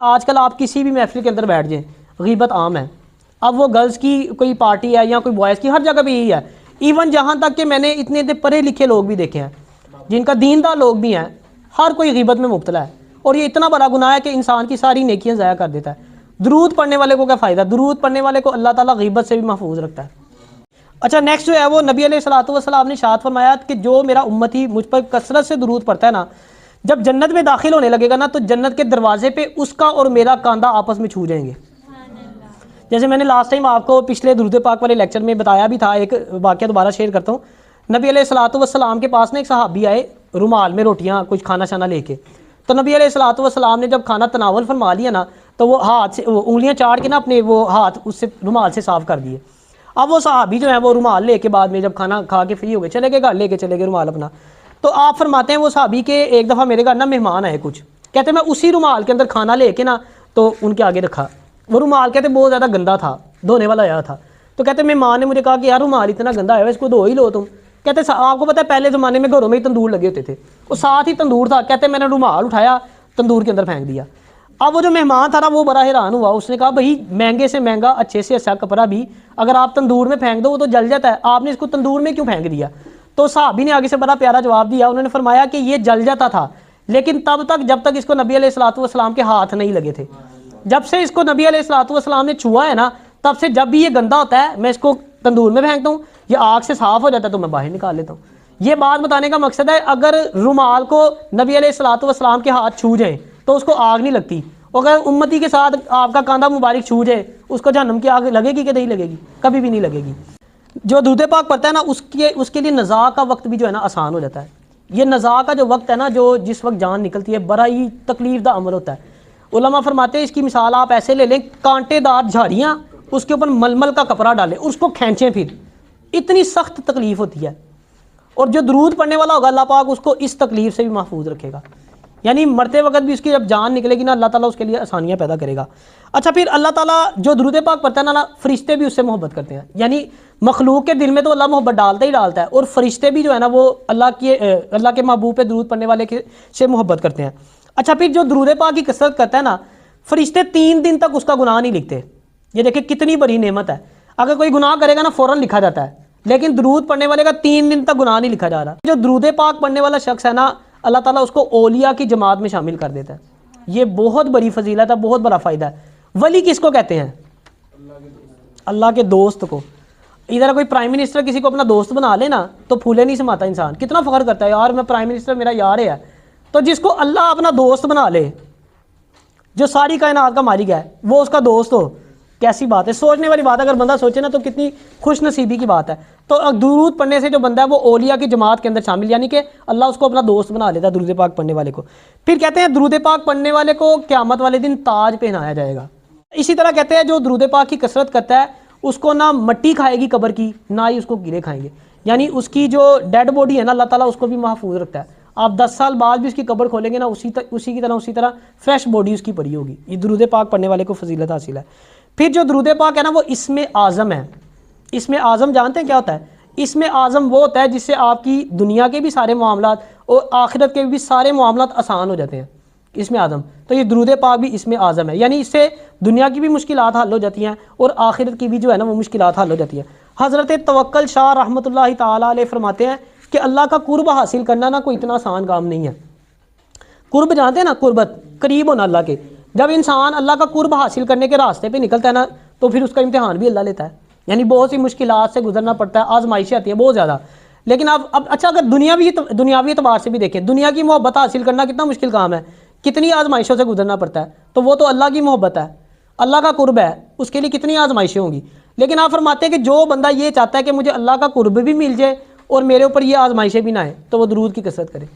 आजकल आप किसी भी महफिल के अंदर बैठ जाएं, गीबत आम है। अब वो गर्ल्स की कोई पार्टी है या कोई बॉयज़ की, हर जगह भी यही है। इवन जहाँ तक कि मैंने इतने पढ़े लिखे लोग भी देखे हैं, जिनका दीनदार लोग भी हैं, हर कोई गीबत में मुब्तला है। और ये इतना बड़ा गुनाह है कि इंसान की सारी नेकियां ज़ाया कर देता है। दुरूद पढ़ने वाले को क्या फ़ायदा? दुरूद पढ़ने वाले को अल्लाह ताला गीबत से भी महफूज रखता है। अच्छा, नेक्स्ट जो है वो नबी अलैहिस्सलातु वस्सलाम ने इरशाद फरमाया कि जो मेरा उम्मती मुझ पर कसरत से दुरूद पढ़ता है ना, जब जन्नत में दाखिल होने लगेगा ना, तो जन्नत के दरवाजे पे उसका और मेरा कांधा आपस में छू जाएंगे। जैसे मैंने लास्ट टाइम आपको पिछले दुरूद पाक वाले लेक्चर में बताया भी था, एक वाक़या दोबारा शेयर करता हूँ। नबी अलैहिस्सलातु वस्सलाम के पास ना एक सहाबी आए रुमाल में रोटियाँ कुछ खाना शाना लेके। तो नबी अलैहिस्सलातु वस्सलाम ने जब खाना तनावल फरमा लिया ना, तो वो हाथ से उंगलियाँ चाट के ना अपने वो हाथ उससे रुमाल से साफ़ कर दिए। अब वो सहाबी जो है वो रुमाल लेके बाद में जब खाना खा के फ्री हो गए, चले गए घर, लेके चले गए रुमाल अपना। तो आप फरमाते हैं वो सहाबी के एक दफ़ा मेरे घर ना मेहमान आए कुछ, कहते मैं उसी रुमाल के अंदर खाना लेके ना तो उनके आगे रखा। वो रुमाल कहते बहुत ज़्यादा गंदा था, धोने वाला आया था। तो कहते मेहमान ने मुझे कहा कि यार रुमाल इतना गंदा आया है, इसको धो ही लो तुम। कहते आपको पता है पहले ज़माने में घरों में ही तंदूर लगे होते थे, और साथ ही तंदूर था। कहते मैंने रुमाल उठाया, तंदूर के अंदर फेंक दिया। अब वो जो मेहमान था ना वो बड़ा हैरान हुआ। उसने कहा भाई महंगे से महंगा अच्छे से अच्छा कपड़ा भी अगर आप तंदूर में फेंक दो वो तो जल जाता है, आपने इसको तंदूर में क्यों फेंक दिया? तो साहबी ने आगे से बड़ा प्यारा जवाब दिया। उन्होंने फरमाया कि ये जल जाता था, लेकिन तब तक जब तक इसको नबी अलैहिस्सलातु वस्सलाम के हाथ नहीं लगे थे। जब से इसको नबी अलैहिस्सलातु वस्सलाम ने छुआ है ना, तब से जब भी ये गंदा होता है मैं इसको तंदूर में फेंकता हूँ, ये आग से साफ हो जाता है तो मैं बाहर निकाल लेता हूँ। ये बात बताने का मकसद है, अगर रुमाल को नबी अलैहिस्सलातु वस्सलाम के हाथ छू जाए तो उसको आग नहीं लगती। अगर उम्मती के साथ आपका कांधा मुबारक छू जाए, उसको जहन्नम की आग लगेगी कि नहीं लगेगी? कभी भी नहीं लगेगी। जो दूध पाक पड़ता है ना, उसके लिए नज़ा का वक्त भी जो है ना आसान हो जाता है। ये नज़ा का जो वक्त है ना, जो जिस वक्त जान निकलती है, बड़ा ही तकलीफ दा अमल होता है। उलमा फरमाते हैं इसकी मिसाल आप ऐसे ले लें, कांटेदार झाड़ियाँ, उसके ऊपर मलमल का कपड़ा डालें, उसको खींचें, फिर इतनी सख्त तकलीफ होती है। और जो दरूद पढ़ने वाला होगा अल्लाह पाक उसको इस तकलीफ से भी महफूज रखेगा। यानी मरते वक्त भी उसकी जब जान निकलेगी ना, अल्लाह ताला उसके लिए आसानियाँ पैदा करेगा। अच्छा, फिर अल्लाह ताला जो दरूद पाक पढ़ता है ना, फरिश्ते भी उससे मोहब्बत करते हैं। यानी मखलूक के दिल में तो अल्लाह मोहब्बत डालता ही डालता है, और फरिश्ते भी जो है ना वो अल्लाह के महबूब पे दरूद पढ़ने वाले से मोहब्बत करते हैं। अच्छा, फिर जो दरूद पाक की कसरत करता है ना, फरिश्ते 3 दिन तक उसका गुनाह नहीं लिखते। ये देखिए कितनी बड़ी नेमत है। अगर कोई गुनाह करेगा ना फ़ौरन लिखा जाता है, लेकिन दरूद पढ़ने वाले का 3 दिन तक गुनाह नहीं लिखा जा रहा। जो दरूद पाक पढ़ने वाला शख्स है ना, अल्लाह ताला उसको औलिया की जमात में शामिल कर देता है। ये बहुत बड़ी फजीलत है, बहुत बड़ा फ़ायदा है। वली किसको कहते हैं? अल्लाह के दोस्त को। इधर कोई प्राइम मिनिस्टर किसी को अपना दोस्त बना ले ना, तो फूले नहीं समाता इंसान, कितना फ़ख्र करता है यार मैं प्राइम मिनिस्टर मेरा यार है। तो जिसको अल्लाह अपना दोस्त बना ले, जो सारी कायनात का मालिक है, वो उसका दोस्त हो, कैसी बात है, सोचने वाली बात है। अगर बंदा सोचे ना तो कितनी खुश नसीबी की बात है। तो दुरूद पढ़ने से जो बंदा है वो औलिया की जमात के अंदर शामिल, यानी कि अल्लाह उसको अपना दोस्त बना लेता है दुरूद पाक पढ़ने वाले को। फिर कहते हैं दुरूद पाक पढ़ने वाले को क़यामत वाले दिन ताज पहनाया जाएगा। इसी तरह कहते हैं जो दुरूद पाक की कसरत करता है उसको ना मट्टी खाएगी कब्र की, ना ही उसको कीड़े खाएंगे। यानी उसकी जो डेड बॉडी है ना, अल्लाह ताला उसको भी महफूज रखता है। आप 10 साल बाद भी उसकी कब्र खोलेंगे ना, उसी तरह फ्रेश बॉडी उसकी पड़ी होगी। ये दुरूद पाक पढ़ने वाले को फजीलत हासिल है। फिर जो दुरूद पाक है ना वो इसमें आज़म है। इसमें आज़म जानते हैं क्या होता है? इसमें आज़म वो होता है जिससे आपकी दुनिया के भी सारे मामलात और आखिरत के भी सारे मामलात आसान हो जाते हैं। इसमें आज़म, तो ये दुरूद पाक भी इसमें आज़म है। यानी इससे दुनिया की भी मुश्किलात हल हो जाती हैं और आखिरत की भी जो है ना वो मुश्किलात हल हो जाती हैं। हज़रत तवक्कल शाह रहमतुल्लाहि ताला अलैह फरमाते हैं कि अल्लाह का कुर्ब हासिल करना ना कोई इतना आसान काम नहीं है। कुर्ब जानते हैं ना, कुर्बत, करीब होना अल्लाह के। जब इंसान अल्लाह का कुर्ब हासिल करने के रास्ते पे निकलता है ना, तो फिर उसका इम्तिहान भी अल्लाह लेता है। यानी बहुत सी मुश्किलात से गुजरना पड़ता है, आजमाइशें आती है बहुत ज़्यादा। लेकिन अब अच्छा, अगर दुनियावी एतबार से भी देखें, दुनिया की मोहब्बत हासिल करना कितना मुश्किल काम है, कितनी आजमाइशों से गुजरना पड़ता है। तो वो तो अल्लाह की मोहब्बत है, अल्लाह का कुर्ब है, उसके लिए कितनी आजमाइशें होंगी। लेकिन आप फरमाते हैं कि जो बंदा ये चाहता है कि मुझे अल्लाह का कुर्ब भी मिल जाए और मेरे ऊपर ये आजमाइशें भी ना आए, तो वो दरूद की कसरत करे।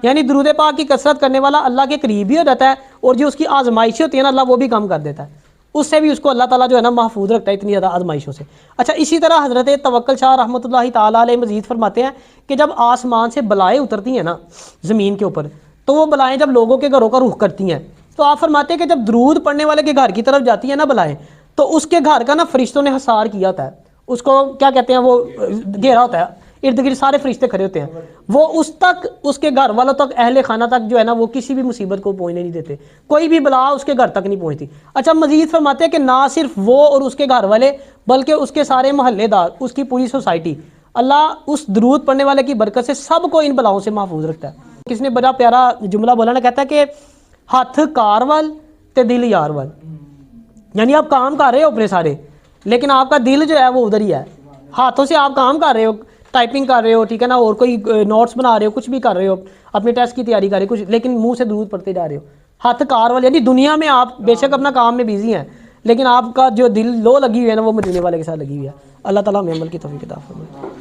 यानी दरूद पाक की कसरत करने वाला अल्लाह के करीब भी हो जाता है, और जो उसकी आजमाइशें होती है ना, अल्लाह वो भी कम कर देता है। उससे भी उसको अल्लाह ताला जो है ना महफूज रखता है इतनी ज़्यादा आजमाइशों से। अच्छा, इसी तरह हज़रत तवक्कल शाह रहमतुल्लाहि ताला अलैह मज़ीद फरमाते हैं कि जब आसमान से बलाएँ उतरती हैं ना ज़मीन के ऊपर, तो वो बलाएँ जब लोगों के घरों का रुख करती हैं, तो आप फरमाते हैं कि जब दरूद पढ़ने वाले के घर की तरफ जाती है ना बलाएँ, तो उसके घर का ना फरिश्तों ने हसार किया होता है, उसको क्या कहते हैं, वो घेरा होता है। इर्द गिर्द सारे फरिश्ते खड़े होते हैं, वो उस तक, उसके घर वालों तक, अहले खाना तक जो है ना, वो किसी भी मुसीबत को पहुंचने नहीं देते, कोई भी बला उसके घर तक नहीं पहुंचती। अच्छा, मजीद फरमाते हैं कि ना सिर्फ वो और उसके घर वाले, बल्कि उसके सारे मोहल्लेदार, उसकी पूरी सोसाइटी, अल्लाह उस दरूद पढ़ने वाले की बरकत से सबको इन बलाओं से महफूज रखता है। किसने बड़ा प्यारा जुमला बोला ना, कहता है कि हथ कार वाल ते दिल यार वाल, यानी आप काम कर रहे हो अपने सारे, लेकिन आपका दिल जो है वो उधर ही है। हाथों से आप काम कर रहे हो, टाइपिंग कर रहे हो, ठीक है ना, और कोई नोट्स बना रहे हो, कुछ भी कर रहे हो, अपने टेस्ट की तैयारी कर रहे हो कुछ, लेकिन मुंह से दूध पढ़ते जा रहे हो। हाथ कार वाले, यानी दुनिया में आप बेशक अपना काम में बिजी हैं, लेकिन आपका जो दिल लो लगी हुई है ना, वो मदीने वाले के साथ लगी हुई है। अल्लाह ताला हमें अमल की तौफीक अता फरमाए।